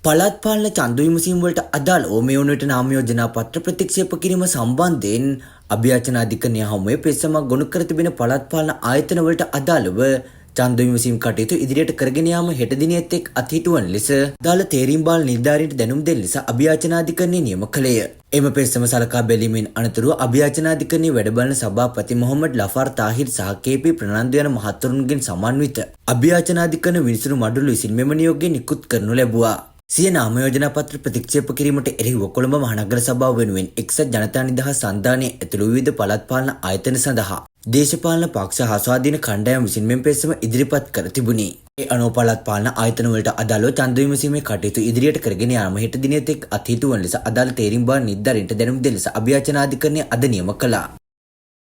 පළාත් පාලන ඡන්ද විමසීම් වලට අදාළව මේ වන විට නාම යෝජනා පත්‍ර ප්‍රතික්ෂේප කිරීම සම්බන්ධයෙන් අභියාචන අධිකරණය හමුවේ පෙත්සමක් ගොනු කර තිබෙන පළාත් පාලන ආයතන වලට අදාළව ඡන්ද විමසීම් කටයුතු ඉදිරියට කරගෙන යාම හෙට දිනයේත් එක් අත්හිටුවන ලෙස දාල තේරීම් බාල නිලධාරීන්ට දැනුම් දෙන ලෙස අභියාචන අධිකරණය නියම කළේය. එම පෙත්සම සලකා බැලීමෙන් අනතුරුව අභියාචන අධිකරණයේ වැඩබලන සභාපති මොහොමඩ් ලෆාර් තාහිර් සහ කේ.පී. ප්‍රනන්දු යන මහත්වරුන්ගෙන් සමන්විත අභියාචන අධිකරණ විනිසුරු මඩුල්ල විසින් මෙම නියෝගය නිකුත් කරනු ලැබුවා. සිය නාම යෝජනා පත්‍ර ප්‍රතික්ෂේප කිරීමට එරෙහිව කොළඹ මහනගර සභාව වෙනුවෙන් එක්සත් ජනතා නිදහස් සන්ධානයේ ඇතුළු විවිධ පළාත් පාලන ආයතන සඳහා දේශපාලන පක්ෂ හා ස්වාධීන කණ්ඩායම් විසින් මෙම පෙත්සම ඉදිරිපත් කර තිබුණි. ඒ අනුව පළාත් පාලන ආයතන වලට අදාළව ඡන්ද විමසීමේ කටයුතු ඉදිරියට කරගෙන යාම හෙට දිනයේත් එක් අත්හිටුවන ලෙස අදාළ තේරීම් බාර නිලධාරීන්ට දැනුම් දෙන ලෙස අභියාචන අධිකරණය අද නියම කළා.